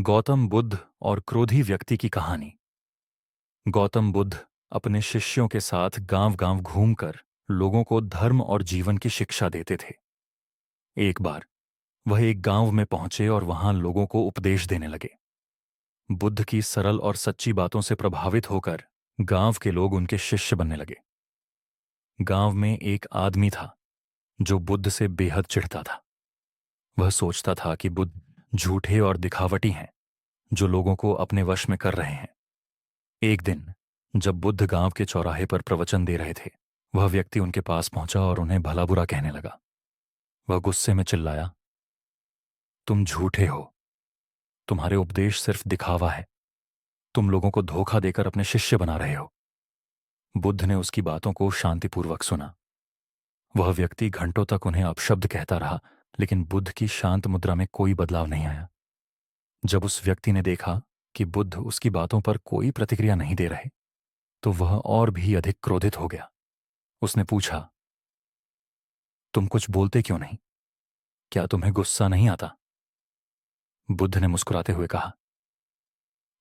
गौतम बुद्ध और क्रोधी व्यक्ति की कहानी। गौतम बुद्ध अपने शिष्यों के साथ गांव-गांव घूमकर लोगों को धर्म और जीवन की शिक्षा देते थे। एक बार वह एक गांव में पहुंचे और वहां लोगों को उपदेश देने लगे। बुद्ध की सरल और सच्ची बातों से प्रभावित होकर गांव के लोग उनके शिष्य बनने लगे। गांव में एक आदमी था जो बुद्ध से बेहद चिढ़ता था। वह सोचता था कि बुद्ध झूठे और दिखावटी हैं, जो लोगों को अपने वश में कर रहे हैं। एक दिन जब बुद्ध गांव के चौराहे पर प्रवचन दे रहे थे, वह व्यक्ति उनके पास पहुंचा और उन्हें भला बुरा कहने लगा। वह गुस्से में चिल्लाया, तुम झूठे हो, तुम्हारे उपदेश सिर्फ दिखावा है, तुम लोगों को धोखा देकर अपने शिष्य बना रहे हो। बुद्ध ने उसकी बातों को शांतिपूर्वक सुना। वह व्यक्ति घंटों तक उन्हें अपशब्द कहता रहा, लेकिन बुद्ध की शांत मुद्रा में कोई बदलाव नहीं आया। जब उस व्यक्ति ने देखा कि बुद्ध उसकी बातों पर कोई प्रतिक्रिया नहीं दे रहे, तो वह और भी अधिक क्रोधित हो गया। उसने पूछा, तुम कुछ बोलते क्यों नहीं? क्या तुम्हें गुस्सा नहीं आता? बुद्ध ने मुस्कुराते हुए कहा,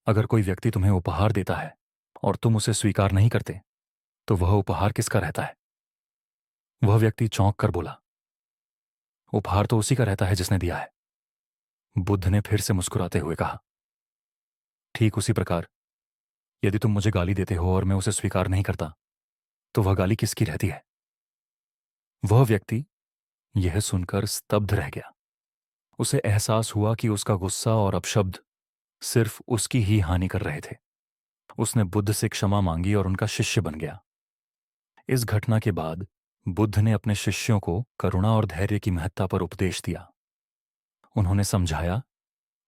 अगर कोई व्यक्ति तुम्हें उपहार देता है और तुम उसे स्वीकार नहीं करते, तो वह उपहार किसका रहता है? वह व्यक्ति चौंक कर बोला, उपहार तो उसी का रहता है जिसने दिया है। बुद्ध ने फिर से मुस्कुराते हुए कहा, ठीक उसी प्रकार यदि तुम मुझे गाली देते हो और मैं उसे स्वीकार नहीं करता, तो वह गाली किसकी रहती है? वह व्यक्ति यह सुनकर स्तब्ध रह गया। उसे एहसास हुआ कि उसका गुस्सा और अपशब्द सिर्फ उसकी ही हानि कर रहे थे। उसने बुद्ध से क्षमा मांगी और उनका शिष्य बन गया। इस घटना के बाद बुद्ध ने अपने शिष्यों को करुणा और धैर्य की महत्ता पर उपदेश दिया। उन्होंने समझाया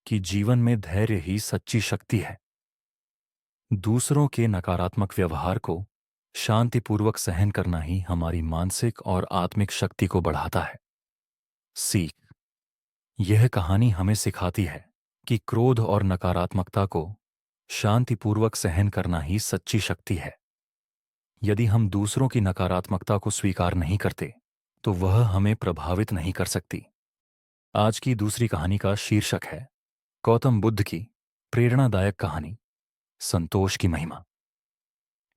कि जीवन में धैर्य ही सच्ची शक्ति है। दूसरों के नकारात्मक व्यवहार को शांतिपूर्वक सहन करना ही हमारी मानसिक और आत्मिक शक्ति को बढ़ाता है। सीख, यह कहानी हमें सिखाती है कि क्रोध और नकारात्मकता को शांतिपूर्वक सहन करना ही सच्ची शक्ति है। यदि हम दूसरों की नकारात्मकता को स्वीकार नहीं करते, तो वह हमें प्रभावित नहीं कर सकती। आज की दूसरी कहानी का शीर्षक है गौतम बुद्ध की प्रेरणादायक कहानी, संतोष की महिमा।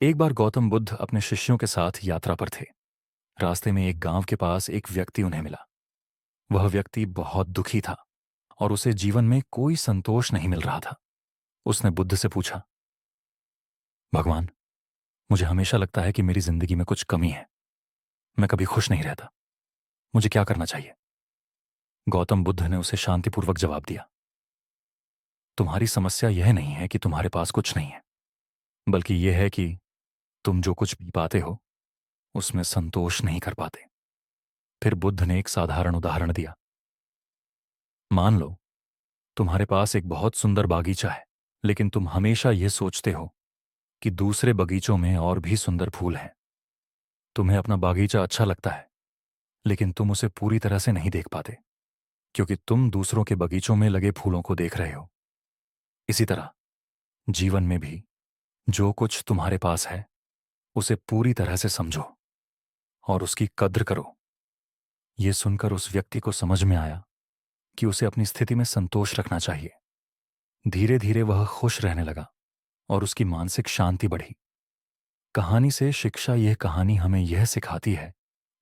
एक बार गौतम बुद्ध अपने शिष्यों के साथ यात्रा पर थे। रास्ते में एक गांव के पास एक व्यक्ति उन्हें मिला। वह व्यक्ति बहुत दुखी था और उसे जीवन में कोई संतोष नहीं मिल रहा था। उसने बुद्ध से पूछा, भगवान, मुझे हमेशा लगता है कि मेरी जिंदगी में कुछ कमी है। मैं कभी खुश नहीं रहता। मुझे क्या करना चाहिए? गौतम बुद्ध ने उसे शांतिपूर्वक जवाब दिया, तुम्हारी समस्या यह नहीं है कि तुम्हारे पास कुछ नहीं है, बल्कि यह है कि तुम जो कुछ भी पाते हो उसमें संतोष नहीं कर पाते। फिर बुद्ध ने एक साधारण उदाहरण दिया। मान लो तुम्हारे पास एक बहुत सुंदर बागीचा है, लेकिन तुम हमेशा यह सोचते हो कि दूसरे बगीचों में और भी सुंदर फूल हैं। तुम्हें अपना बागीचा अच्छा लगता है, लेकिन तुम उसे पूरी तरह से नहीं देख पाते, क्योंकि तुम दूसरों के बगीचों में लगे फूलों को देख रहे हो। इसी तरह जीवन में भी जो कुछ तुम्हारे पास है उसे पूरी तरह से समझो और उसकी कद्र करो। यह सुनकर उस व्यक्ति को समझ में आया कि उसे अपनी स्थिति में संतोष रखना चाहिए। धीरे धीरे वह खुश रहने लगा और उसकी मानसिक शांति बढ़ी। कहानी से शिक्षा, यह कहानी हमें यह सिखाती है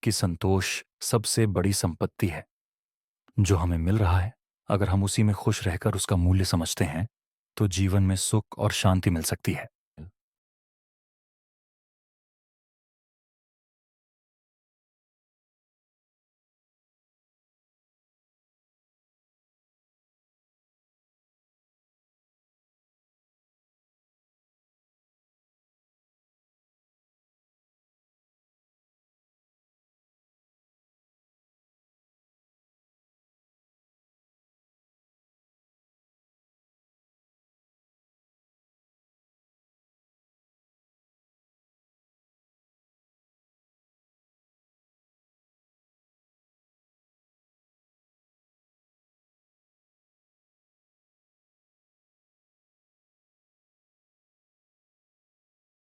कि संतोष सबसे बड़ी संपत्ति है जो हमें मिल रहा है। अगर हम उसी में खुश रहकर उसका मूल्य समझते हैं, तो जीवन में सुख और शांति मिल सकती है।